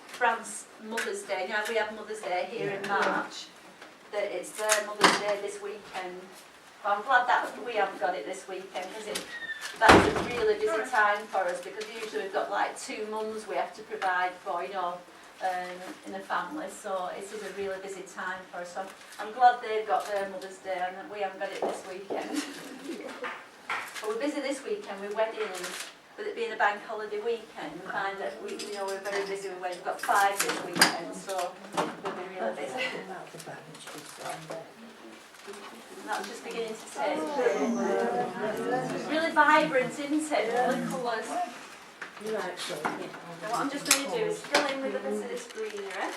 France Mother's Day. Now we have Mother's Day here in March. That it's their Mother's Day this weekend. But I'm glad that we haven't got it this weekend because that's a really busy time for us, because usually we've got like 2 mums we have to provide for, you know, in a family. So it is a really busy time for us. So I'm glad they've got their Mother's Day and that we haven't got it this weekend. But we're busy this weekend with weddings. With it being a bank holiday weekend, we find that we're very busy with weddings. We've got 5 this weekend, so we'll be really busy. And that's just beginning to take shape. It's really vibrant, isn't it? All the colours. So what I'm just going to do is fill in with a bit of this greenery.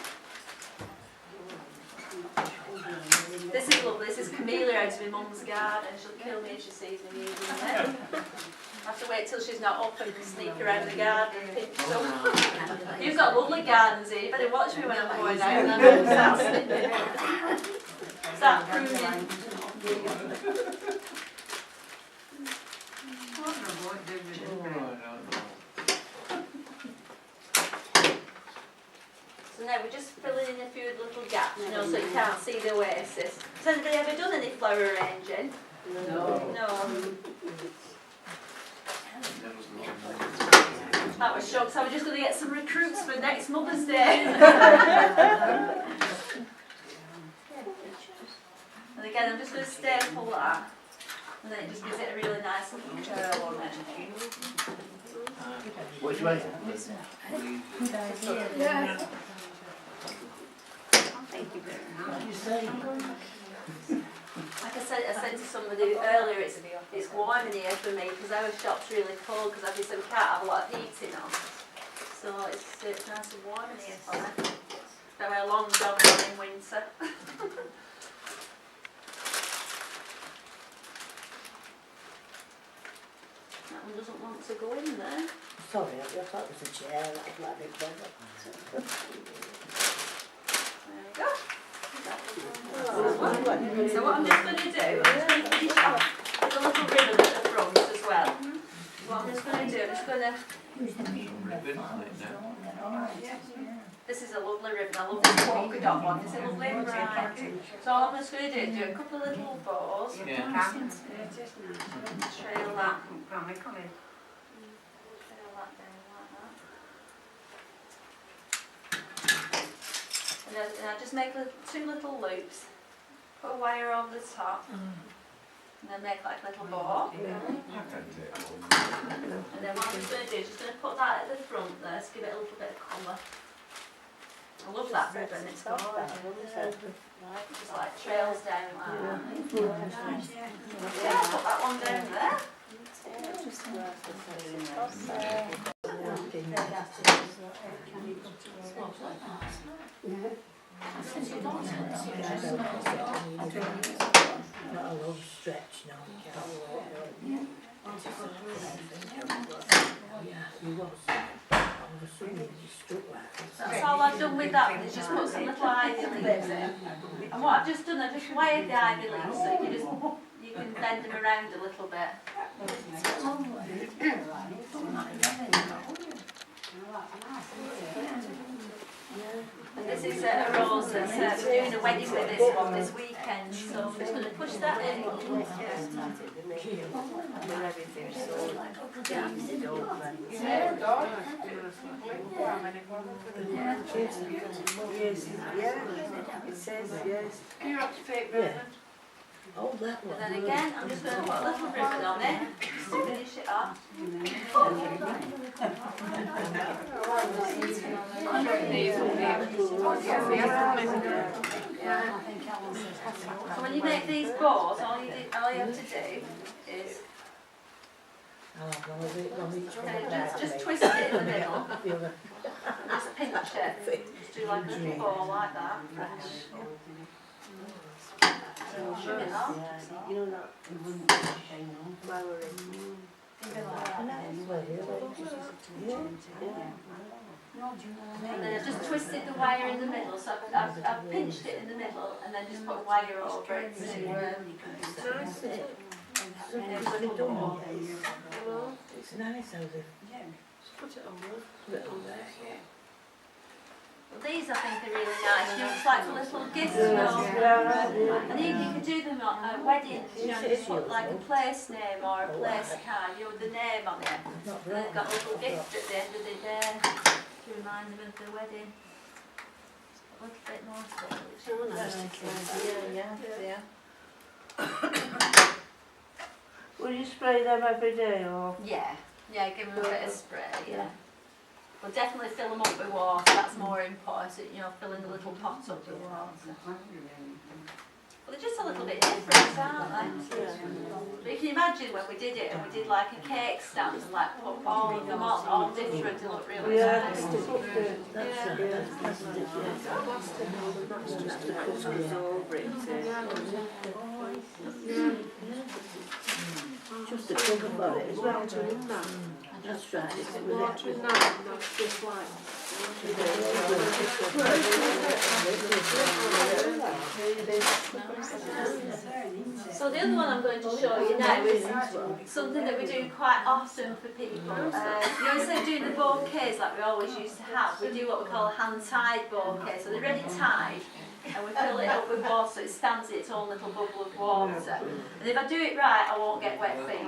This is lovely. This is camellia out of my mum's garden. She'll kill me if she sees me using it. I have to wait till she's not up and sneak around the garden and pinch some. You've got lovely gardens here. You better watch me when I'm going out and I'm start pruning. So now we're just filling in a few little gaps, you know, so you can't see the oasis. Has anybody ever done any flower arranging? No. That was shocks. I was just going to get some recruits for next Mother's Day. And again, I'm just going to staple that. And then it just gives it a really nice little curl on it. Which way? Yeah. Thank you very much. Like I said to somebody earlier, it's warm in here for me because our shop's really cold because obviously we can't have a lot of heating on. So it's nice and warm in here for me. I wear long johns on in winter. That one doesn't want to go in there. Sorry, I thought it was a chair. I'd like it better. There we go. So what I'm just going to do, I'm just going to finish off with a little ribbon at the front as well. What I'm just going to do, I'm just going to... This is a lovely ribbon. I love this polka dot one. It's a lovely and bright. So all I'm just going to do is do a couple of little bows. Yeah. Trail that. Trail that down like that. And I just make 2 little loops, put a wire over the top, and then make like a little bow. And then what I'm just going to do is just going to put that at the front there to give it a little bit of colour. I love that ribbon, it's gorgeous. Just like trails down like that. Yeah, put that one down there. Not a long stretch now. Yeah, he was. All of a sudden he struck like this. That's all I've done with that, is just put some little ivy leaves in. And what I've just done, I've just wired the ivy leaves so you can bend them around a little bit. And this is a rose that's we're doing a wedding with this one this weekend, so I'm just going to push that in. It says yes. You're up to fake ribbon. Oh, that one. And then again, I'm just going to put a little ribbon on it to finish it off. So when you make these bows, all you have to do is just twist it in the middle. And just pinch it. Just do like a little ball like that. Shove it off. You know that And then I've just twisted the wire in the middle, so I've pinched it in the middle and then just put a wire over it to It's nice how they put it on there. put it on there, yeah. Well, these I think are really nice. You know, it's like a little gift, you know. And even you could do them at weddings, you know, you put like a place name or a place card, you know, with the name on it. And they've got a little gift at the end of the day to remind them of the wedding. A little bit more storage. Will you spray them every day or? Yeah, give them a bit of spray, yeah. We'll definitely fill them up with water, that's more important, you know, filling the little pot up with water. Well, they're just a little bit different, aren't they? Yeah. But you can imagine when we did it, and we did like a cake stand, like put all of them on, all different, to look really Yeah, nice. that's That's just the custard over it. just the cover for it as well. That's right. Water in that, and that's just like. So the other one I'm going to show you now is something that we do quite often for people. You know, instead of doing the bouquets like we always used to have, we do what we call a hand-tied bouquet. So they're ready tied, and we fill it up with water so it stands in its own little bubble of water. And if I do it right, I won't get wet feet.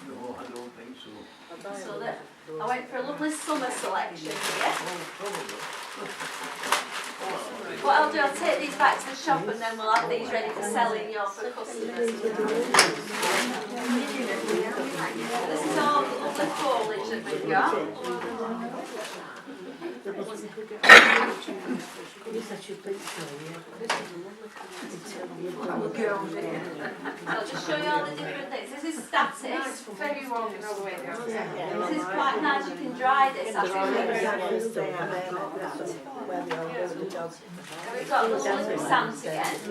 No, I don't think so. So that I went for a lovely summer selection here. What I'll do, I'll take these back to the shop and then we'll have these ready for selling, you know, for customers. This is all the lovely foliage that we've got. I'll just show you all the different things. This is static. This is quite nice. You can dry this after. And we've got little chrysanthemums again. As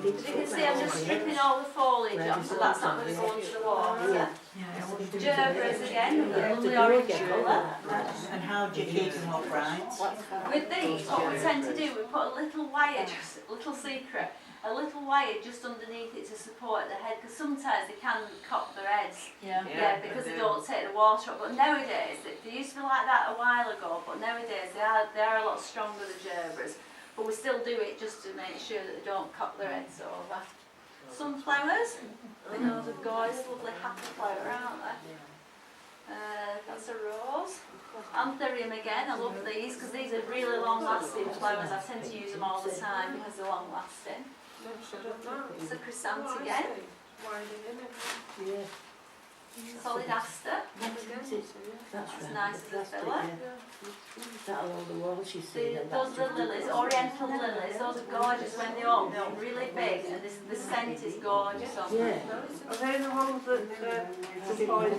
you can see, I'm just stripping all the foliage off, so that's not going to go into the water. Gerberas again, lovely orange colour. And how do you keep them upright? With these, what we tend to do, we put a little wire, just a little secret, a little wire just underneath it to support the head, because sometimes they can cock their heads. Yeah, because they don't take the water up. But nowadays, they used to be like that a while ago, but nowadays they are a lot stronger, the gerberas. But we still do it just to make sure that they don't cock their heads over. Sunflowers, I know they're gorgeous, lovely happy flower, aren't they? That's a rose. Anthurium again, I love these because these are really long lasting flowers. I tend to use them all the time because they're long lasting. It's a chrysanthemum again. Solid aster. That's nice as a filler. That'll all the walls you see. Those are the lilies, oriental lilies. Those are gorgeous when they open. They're really big and the scent is gorgeous on them. Yeah. Are they the ones that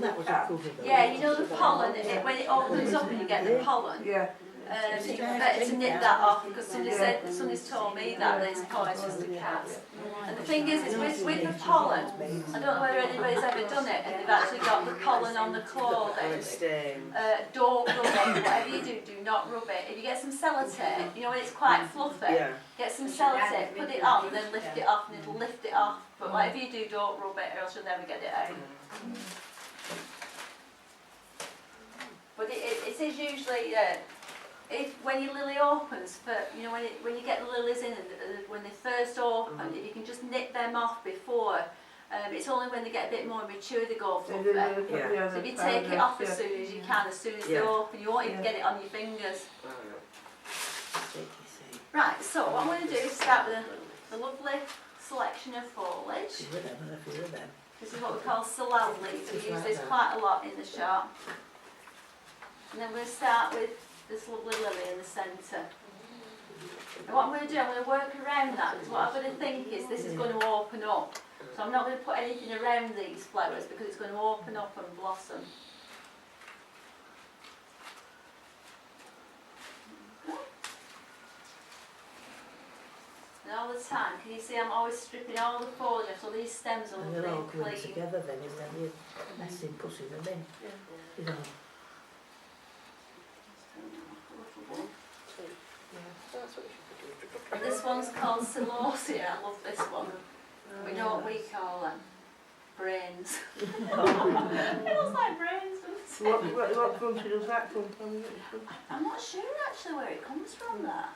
That was a cover though. Yeah, you know the pollen, when it opens up and you get the pollen. Yeah. It's better to nip that off because somebody's told me that it's poisonous to cats. And the thing is with the pollen, I don't know whether anybody's ever done it, and they've actually got the pollen on the clothing. Don't rub it, whatever you do not rub it. If you get some sellotape, you know when it's quite fluffy, get some sellotape, put it on, and then lift it off, and it'll lift it off. But whatever you do, don't rub it, or else you'll never get it out. But it is usually. When your lily opens, when you get the lilies in and when they first open, if you can just nip them off before, it's only when they get a bit more mature they go fluffy. So if you take it off as soon as you can, as soon as they open, you won't even get it on your fingers. Right, so what I'm going to do is start with a lovely selection of foliage. This is what we call salal leaves. We use this quite a lot in the shop. And then we're going to start with this lovely lily in the centre. And what I'm going to do, I'm going to work around that, because what I'm going to think is this is going to open up. So I'm not going to put anything around these flowers because it's going to open up and blossom. And all the time, can you see I'm always stripping all the foliage so these stems are And they're all lovely going clean. together then, isn't it? You're messing, pushing them in. You know. This one's called celosia. I love this one. We know what we call them. brains. It looks like brains, doesn't it? What country does that come from? I'm not sure actually where it comes from, that.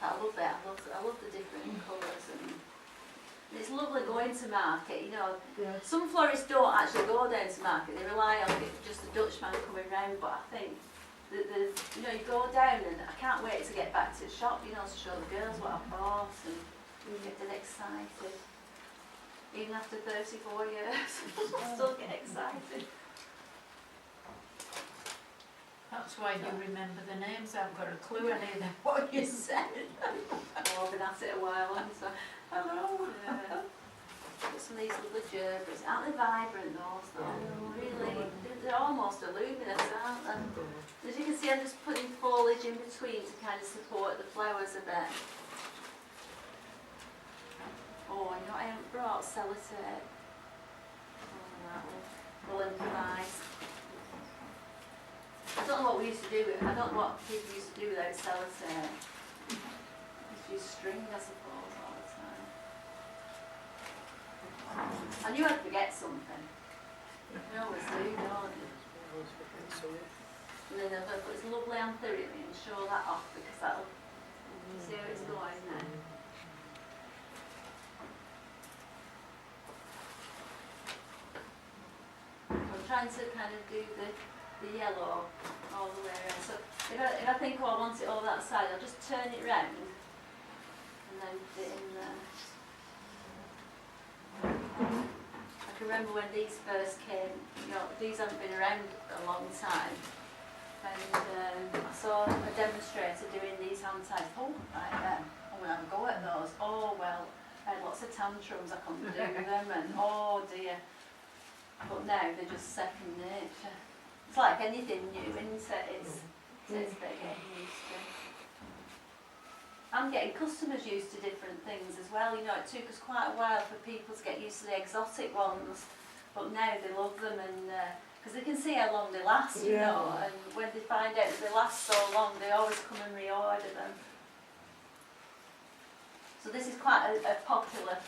I love it. I love the different colours, and it's lovely going to market. You know, Yeah. some florists don't actually go down to market. They rely on just the Dutchman coming round. But I think that you know, you go down, and I can't wait to get back to the shop. You know, to show the girls what I bought and get them excited. Even after 34 years, I still get excited. That's why you remember the names. I've got a clue either what you said. Well, I've been at it a while, haven't I? Hello. Yeah. Got some of these lovely gerbils. Aren't they vibrant, those though? Really, they're almost luminous, aren't they? As you can see, I'm just putting foliage in between to kind of support the flowers a bit. Oh, you know, I haven't brought sellotape. Oh, that we'll improvise. I don't know what we used to do with it. I don't know what people used to do without sellotape. Just use string, I suppose, all the time. I knew I'd forget something. You always do, don't you? And then I've got this lovely anthurium and show that off, because that'll see how it's going now. I'm trying to kind of do the yellow all the way around. So if I think, oh, I want it all that side, I'll just turn it round and then put it in there. I can remember when these first came, you know, these haven't been around a long time. And I saw a demonstrator doing these hand ties. Oh, right then, I'm going to have a go at those. Oh, well, I had lots of tantrums, I couldn't do them, and oh dear. But now they're just second nature. It's like anything new, isn't it? It's about getting used to. I'm getting customers used to different things as well. You know, it took us quite a while for people to get used to the exotic ones, but now they love them, and because they can see how long they last, you know, and when they find out that they last so long, they always come and reorder them. So this is quite a popular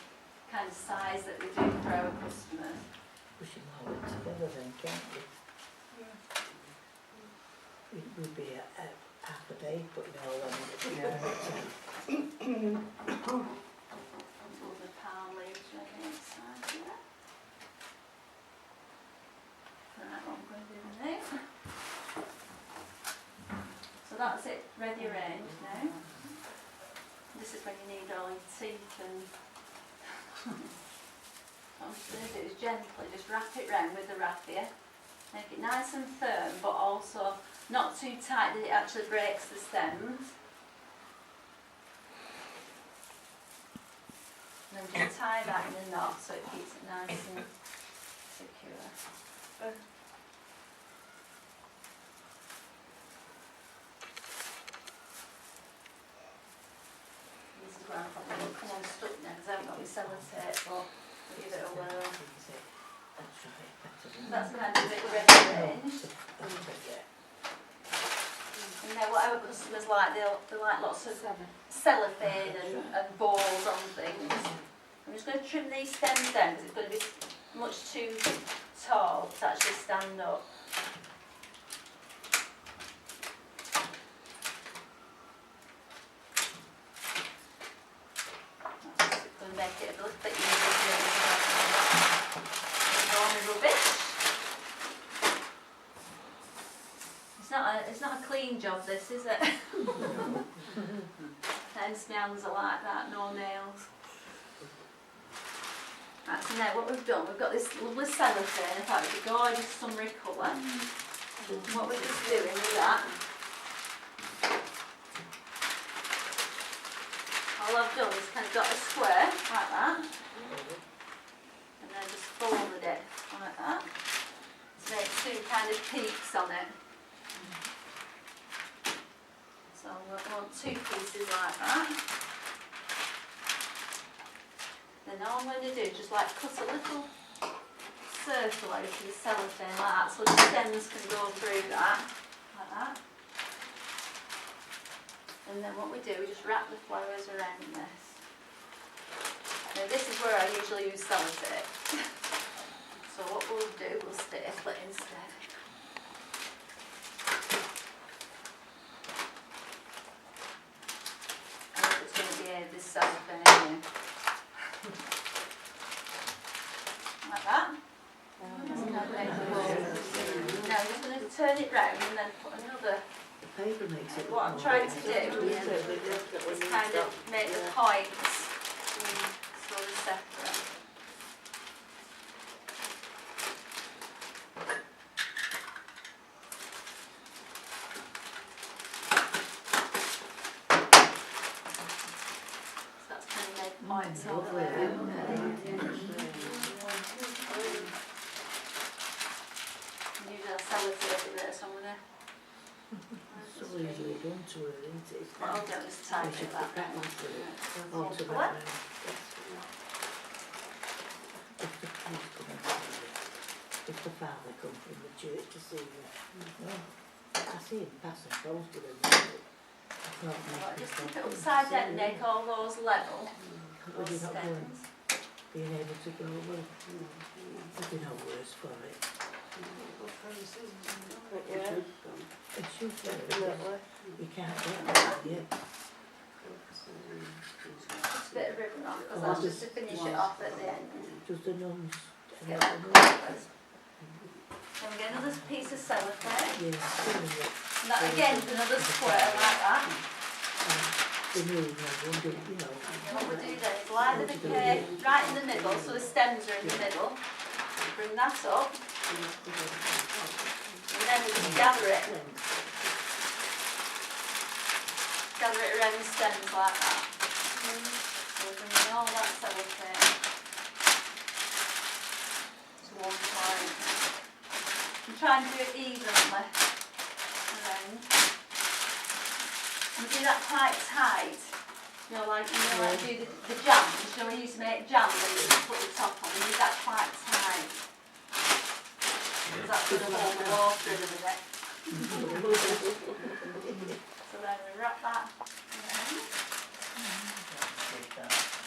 kind of size that we do for our customers. We should hold it together then, can't we? It would be half a day putting all on it. All the palm leaves ready inside here. Right, what I'm going to do now. So that's it, ready arranged now. This is when you need all your teeth and what I'm going to do is gently just wrap it round with the raffia. Make it nice and firm, but also not too tight that it actually breaks the stems. And then just tie that in a knot so it keeps it nice and secure. This is where I'm probably come unstuck now because I haven't got my sellotape, but I'll give it a whirl. That's kind of a bit ready arranged. And now what our customers like, they like lots of cellophane and balls on things. I'm just going to trim these stems down because it's going to be much too tall to actually stand up. That's going to make it a little bit easier to ignore my rubbish. It's not a clean job, this, is it? Hence my hands are like that, no nails. Right, so now what we've done, we've got this lovely cellophane. In fact, it's a gorgeous summery colour. What we're just doing with that, all I've done is kind of got a square like that, and then just folded it like that to make two kind of peaks on it. So we'll want two pieces like that. Then all I'm going to do is just like cut a little circle out of the cellophane like that, so the stems can go through that, like that. And then what we do, we just wrap the flowers around this. this is where I usually use sellotape. So what we'll do, we'll staple it instead. And it's going to be this cellophane here. Like that. Now I'm just going to turn it round and then put another. The paper makes it. What I'm trying to do is kind of make the points sort of separate. So that's kind of made points all the way around. Usually I'll sellotape it there somewhere. So easily done to her, isn't it? What I'll do is type We it should that put that way. one through. Yeah. Alter that What? round. If the police come and see you, if the family come from the church to see you. No, I see him passing close to them. I can't make Right, it just stop keep it them. upside down, make all those level. Would Those you not go and stems. being able to go, well, there'd be no worse for it. Yeah. It's your fault, you can't get that yet. Just a bit of ribbon off, because that's just to finish it off at the end. Does the nuns? Get that colours. Then we get another piece of cellophane. Yeah, And that again is another square like that. the new one, you know. And what we do then is lie the bouquet right in the middle, so the stems are in the middle. Bring that up. And then we just gather it. Gather it around the stems like that. So we're bringing all that cellophane to one point. And try and do it evenly around. And do that quite tight. You know, like do the jams. You know, when you used to make jams and you just put the top on. And do that quite tight. Because that's going to hold the water in a bit. So then we wrap that around.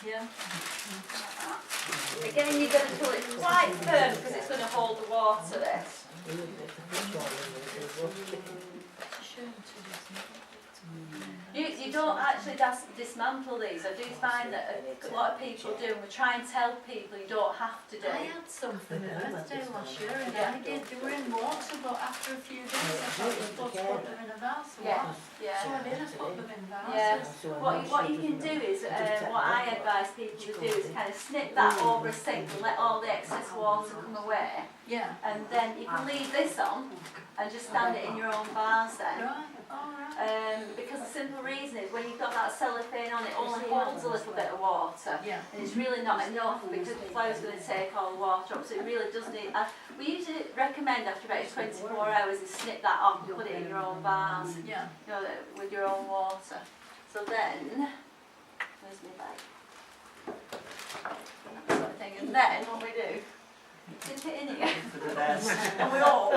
Yeah. Like that. Again, you've got to pull it quite firm because it's going to hold the water there. You don't actually dismantle these. I do find that a lot of people do, and we try and tell people you don't have to do. I had some for my birthday last year and then again they were in water, but after a few days I thought I was supposed to put them in a vase. Yeah, So yeah. I did, I put them in vases. Yeah. What you can do is, what I advise people to do is kind of snip that over a sink and let all the excess water come away. Yeah. And then you can leave this on and just stand it in your own vase then. Right, alright. Because the simple reason is when you've got that cellophane on, it only holds a little bit of water. Yeah. And it's really not enough because the flow's going to take all the water up, so it really does need. We usually recommend after about 24 hours is snip that off and put it in your own vase, Yeah. you know, with your own water. So then, where's my bag? That sort of thing. And then what we do, dip it in here, and we all.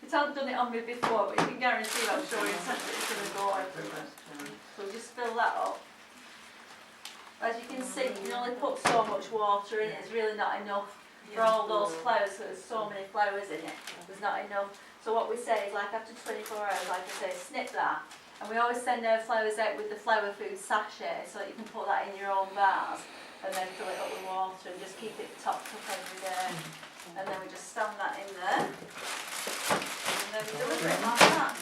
It hasn't done it on me before, but you can guarantee I'm sure it's going to go everywhere. So just fill that up. As you can see, you can only put so much water in it. It's really not enough for all those flowers. So there's so many flowers in it. There's not enough. So what we say is, like after 24 hours, like I say, snip that. And we always send our flowers out with the flower food sachet, so that you can put that in your own vase and then fill it up with water and just keep it topped up every day. And then we just stand that in there. And then we deliver it like that.